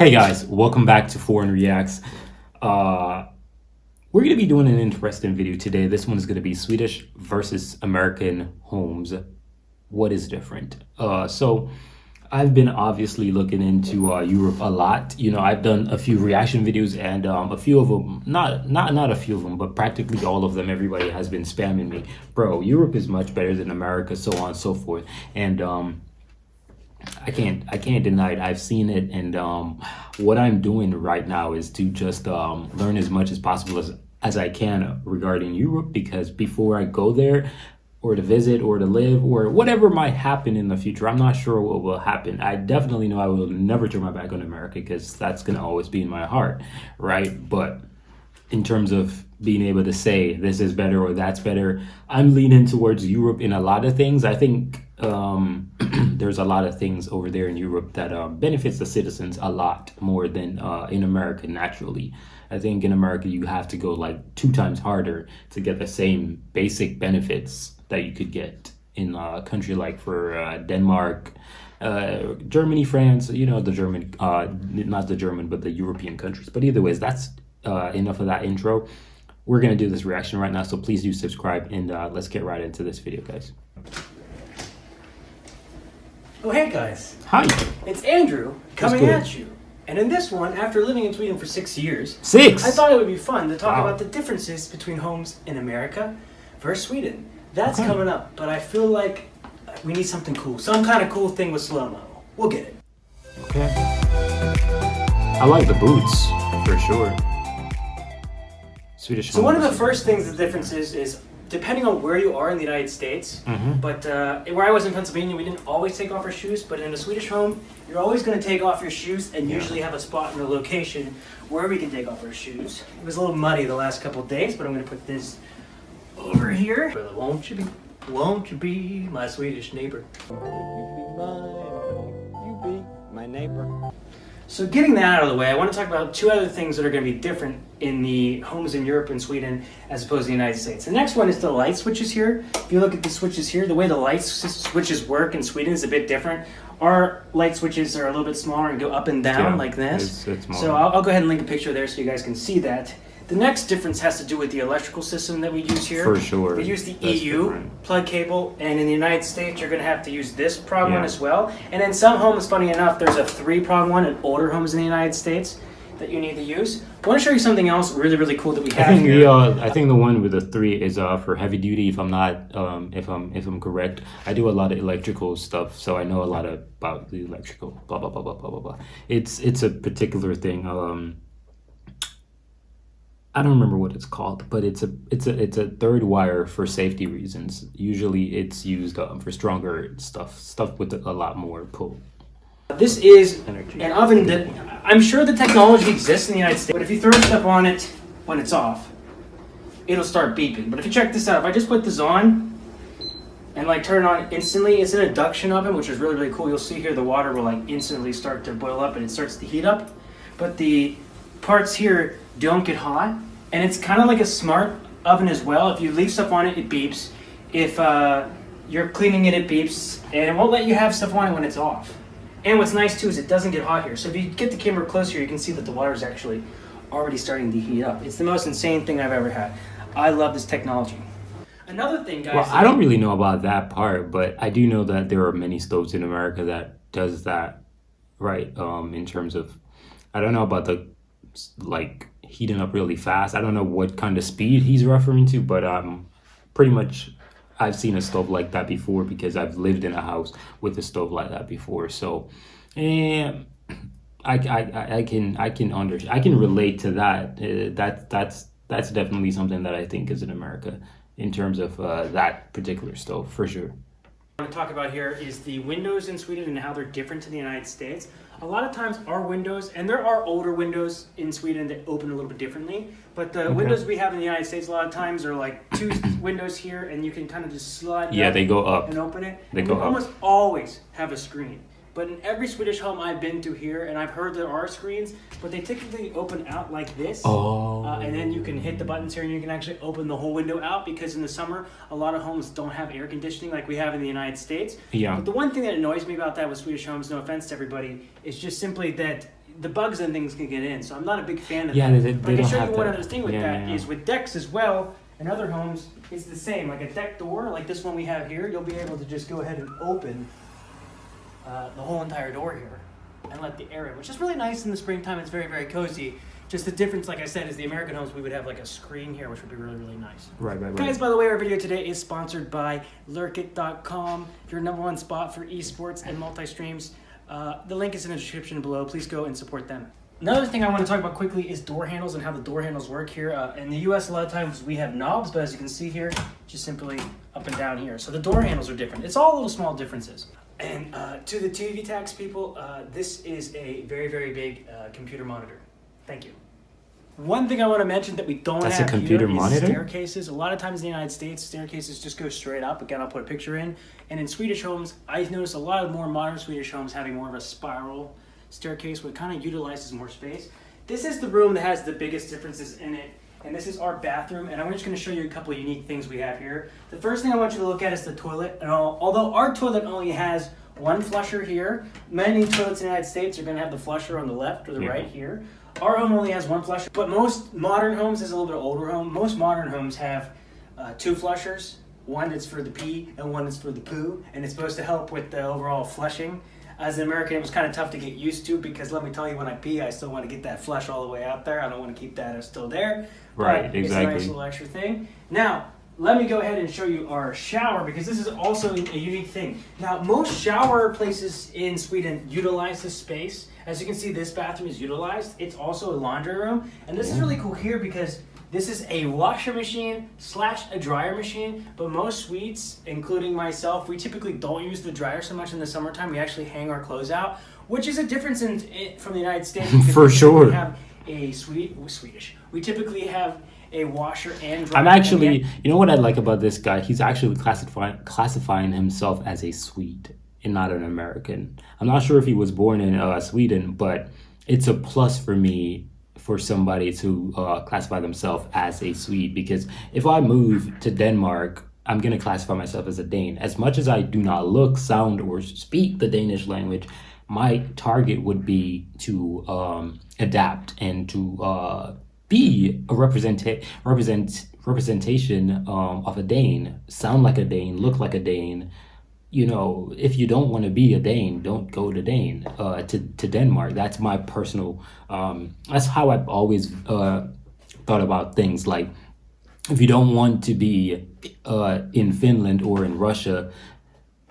Hey guys, welcome back to Foreign Reacts. We're going to be doing an interesting video today. This one is going to be Swedish versus American homes. What is different? So I've been obviously looking into Europe a lot. You know, I've done a few reaction videos and a few of them, not a few of them, but practically all of them. Everybody has been spamming me, bro. Europe is much better than America, so on and so forth. And I can't deny it. I've seen it, and what I'm doing right now is to just learn as much as possible as I can regarding Europe, because before I go there or to visit or to live or whatever might happen in the future, I'm not sure what will happen. I definitely know I will never turn my back on America, because that's gonna always be in my heart, right? But in terms of being able to say this is better or that's better, I'm leaning towards Europe in a lot of things. I think there's a lot of things over there in Europe that benefits the citizens a lot more than in America naturally. I think in America you have to go like 2 times harder to get the same basic benefits that you could get in a country like for Denmark, Germany, France, you know, the German, not the German, but the European countries. But either ways, that's enough of that intro. We're going to do this reaction right now, so please do subscribe, and let's get right into this video, guys. Oh, hey guys. Hi. It's Andrew coming at you. And in this one, after living in Sweden for 6 years, 6? I thought it would be fun to talk about the differences between homes in America versus Sweden. That's coming up, but I feel like we need something cool. Some kind of cool thing with slow-mo. We'll get it. Okay. I like the boots, for sure. Swedish. So one of the first things, the difference is depending on where you are in the United States, but where I was in Pennsylvania, we didn't always take off our shoes, but in a Swedish home, you're always going to take off your shoes and usually have a spot in the location where we can take off our shoes. It was a little muddy the last couple of days, but I'm going to put this over here. Won't you be my Swedish neighbor? Won't you be my neighbor? So getting that out of the way, I want to talk about 2 other things that are going to be different in the homes in Europe and Sweden as opposed to the United States. The next one is the light switches here. If you look at the switches here, the way the light switches work in Sweden is a bit different. Our light switches are a little bit smaller and go up and down like this. It's so I'll go ahead and link a picture there so you guys can see that. The next difference has to do with the electrical system that we use here. For sure. We use the EU plug cable, and in the United States, you're going to have to use this prong one as well. And in some homes, funny enough, there's a 3-prong one in older homes in the United States that you need to use. I want to show you something else really, really cool that we have here. I think the one with the 3 is for heavy duty. If I'm not, if I'm correct, I do a lot of electrical stuff, so I know a lot about the electrical. Blah blah blah blah blah blah blah. It's a particular thing. I don't remember what it's called, but it's a 3rd wire for safety reasons. Usually, it's used for stronger stuff with a lot more pull. This is an oven that I'm sure the technology exists in the United States, but if you throw stuff on it when it's off, it'll start beeping. But if you check this out, if I just put this on and like turn it on instantly, it's an induction oven, which is really, really cool. You'll see here the water will like instantly start to boil up and it starts to heat up. But the parts here don't get hot, and it's kind of like a smart oven as well. If you leave stuff on it, it beeps. If you're cleaning it, it beeps, and it won't let you have stuff on it when it's off. And what's nice too is it doesn't get hot here. So if you get the camera closer, you can see that the water is actually already starting to heat up. It's the most insane thing I've ever had. I love this technology. Another thing, guys. Well, I don't really know about that part, but I do know that there are many stoves in America that does that, right? In terms of, I don't know about the like heating up really fast. I don't know what kind of speed he's referring to, but pretty much I've seen a stove like that before, because I've lived in a house with a stove like that before. So I can relate to that. That's definitely something that I think is in America in terms of that particular stove, for sure. What I want to talk about here is the windows in Sweden and how they're different to the United States. A lot of times our windows, and there are older windows in Sweden that open a little bit differently, but the windows we have in the United States a lot of times are like 2 windows here, and you can kind of just slide they go up and open it. They go up. Almost always have a screen. But in every Swedish home I've been to here, and I've heard there are screens, but they typically open out like this. And then you can hit the buttons here and you can actually open the whole window out, because in the summer, a lot of homes don't have air conditioning like we have in the United States. Yeah. But the one thing that annoys me about that with Swedish homes, no offense to everybody, is just simply that the bugs and things can get in. So I'm not a big fan of Yeah, that. they But I can don't show have you one that. other thing with Yeah, that yeah. is with decks as well. In other homes, it's the same. Like a deck door, like this one we have here, you'll be able to just go ahead and open the whole entire door here and let the air in, which is really nice in the springtime. It's very, very cozy. Just the difference, like I said, is the American homes, we would have like a screen here, which would be really, really nice. Right. Guys, by the way, our video today is sponsored by Lurkit.com, your #1 spot for esports and multi-streams. The link is in the description below. Please go and support them. Another thing I want to talk about quickly is door handles and how the door handles work here. In the US, a lot of times we have knobs, but as you can see here, just simply up and down here. So the door handles are different. It's all little small differences. And to the TV tax people, this is a very, very big computer monitor. Thank you. One thing I want to mention that we don't That's a have computer here monitor? is staircases. A lot of times in the United States, staircases just go straight up. Again, I'll put a picture in. And in Swedish homes, I've noticed a lot of more modern Swedish homes having more of a spiral staircase, which kind of utilizes more space. This is the room that has the biggest differences in it. And this is our bathroom. And I'm just going to show you a couple of unique things we have here. The first thing I want you to look at is the toilet. And although our toilet only has one flusher here, many toilets in the United States are going to have the flusher on the left or the right here. Our home only has one flusher, but most modern homes, this is a little bit older home, most modern homes have 2 flushers. One that's for the pee and one that's for the poo, and it's supposed to help with the overall flushing. As an American, it was kind of tough to get used to because let me tell you, when I pee, I still want to get that flush all the way out there. I don't want to keep that still there. Right, but exactly. It's a nice little extra thing. Now, let me go ahead and show you our shower because this is also a unique thing. Now, most shower places in Sweden utilize this space. As you can see, this bathroom is utilized. It's also a laundry room. And this is really cool here because this is a washer machine / a dryer machine. But most Swedes, including myself, we typically don't use the dryer so much in the summertime. We actually hang our clothes out, which is a difference from the United States. because For we sure. typically have a Swedish. We typically have a washer and dryer. I'm actually, you know what I like about this guy? He's actually classifying himself as a Swede and not an American. I'm not sure if he was born in Sweden, but it's a plus for me for somebody to classify themselves as a Swede, because if I move to Denmark, I'm going to classify myself as a Dane. As much as I do not look, sound, or speak the Danish language, my target would be to adapt and to be a representation of a Dane, sound like a Dane, look like a Dane. You know, if you don't want to be a Dane, don't go to to Denmark. That's my personal, that's how I've always thought about things. Like, if you don't want to be in Finland or in Russia,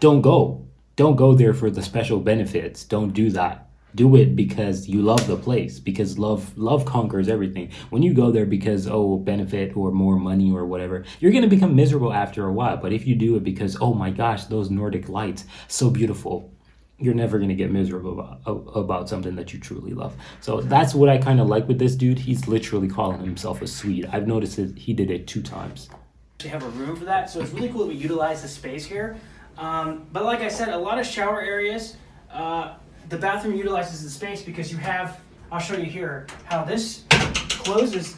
don't go. Don't go there for the special benefits. Don't do that. Do it because you love the place, because love conquers everything. When you go there because, benefit or more money or whatever, you're going to become miserable after a while. But if you do it because, oh my gosh, those Nordic lights, so beautiful, you're never going to get miserable about something that you truly love. So that's what I kind of like with this dude. He's literally calling himself a Swede. I've noticed that he did it 2 times. We have a room for that, so it's really cool that we utilize the space here. But like I said, a lot of shower areas, the bathroom utilizes the space because you have, I'll show you here, how this closes,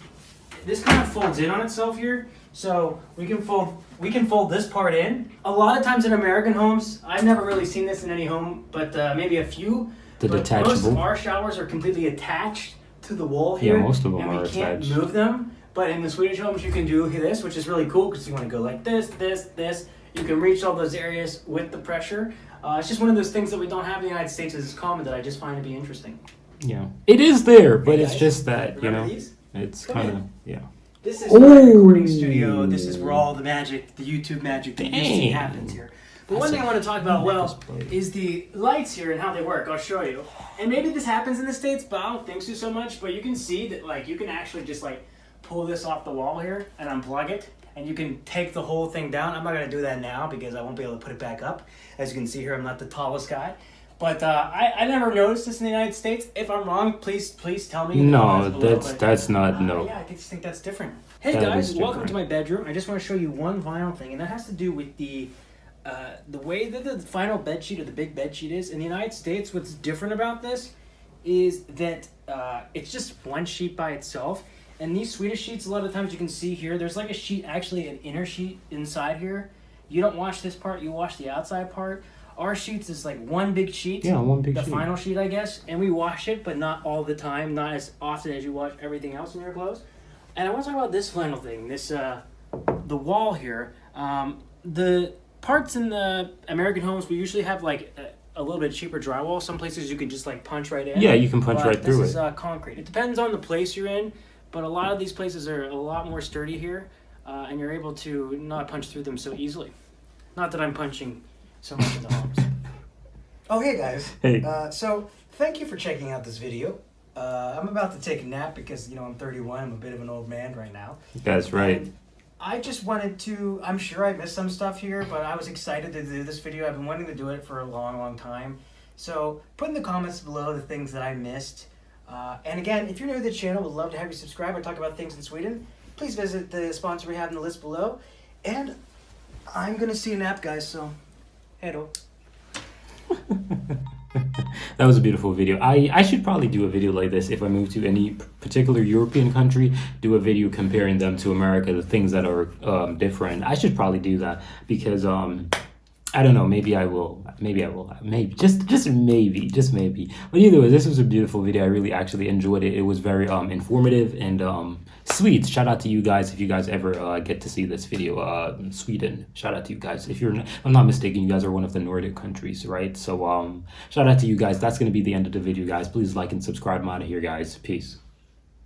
this kind of folds in on itself here. So we can fold this part in. A lot of times in American homes, I've never really seen this in any home, but maybe a few. But most of our showers are completely attached to the wall here. Yeah, most of them and are we can't attached. move them. But in the Swedish homes, you can do this, which is really cool because you want to go like this, this, this. You can reach all those areas with the pressure. It's just one of those things that we don't have in the United States as common that I just find to be interesting. Yeah, it is there, but Hey it's guys, just that, remember these? it's Come kind of, in. yeah. This is my recording studio. This is where all the magic, the YouTube magic that you see Dang. happens here. But one thing I want to talk about, is the lights here and how they work. I'll show you. And maybe this happens in the States, but I don't think so much. But you can see that, like, you can actually just, like, pull this off the wall here and unplug it. And you can take the whole thing down. I'm not going to do that now because I won't be able to put it back up. As you can see here, I'm not the tallest guy. But I never noticed this in the United States. If I'm wrong, please tell me. No, that's not, no. Yeah, I just think that's different. Hey That guys, is welcome different. to my bedroom. I just want to show you one final thing, and that has to do with the way that the final bed sheet or the big bed sheet is. In the United States, what's different about this is that it's just one sheet by itself. And these Swedish sheets, a lot of times you can see here, there's like a sheet, actually an inner sheet inside here. You don't wash this part, you wash the outside part. Our sheets is like one big sheet. Yeah, one big the sheet. final sheet, I guess. And we wash it, but not all the time, not as often as you wash everything else in your clothes. And I want to talk about this flannel thing, this the wall here. The parts in the American homes, we usually have like a little bit cheaper drywall. Some places you can just like punch right in. Yeah, you can punch but right through this it. is concrete. It depends on the place you're in, but a lot of these places are a lot more sturdy here, and you're able to not punch through them so easily. Not that I'm punching so much in the homes. Oh, hey guys. Hey. So, thank you for checking out this video. I'm about to take a nap because, I'm 31. I'm a bit of an old man right now. That's right. And I just wanted to, I'm sure I missed some stuff here, but I was excited to do this video. I've been wanting to do it for a long, long time. So, put in the comments below the things that I missed. And again, if you're new to the channel, we'd love to have you subscribe and talk about things in Sweden. Please visit the sponsor we have in the list below. And I'm going to see a nap, guys, so hej då. That was a beautiful video. I should probably do a video like this if I move to any particular European country, do a video comparing them to America, the things that are different. I should probably do that because I don't know, maybe I will, maybe just maybe. But either way, this was a beautiful video. I really actually enjoyed it. It was very informative and sweet. Shout out to you guys if you guys ever get to see this video. Sweden, shout out to you guys. If I'm not mistaken, you guys are one of the Nordic countries, right? So shout out to you guys. That's gonna be the end of the video, guys. Please like and subscribe. I'm out of here, guys. Peace.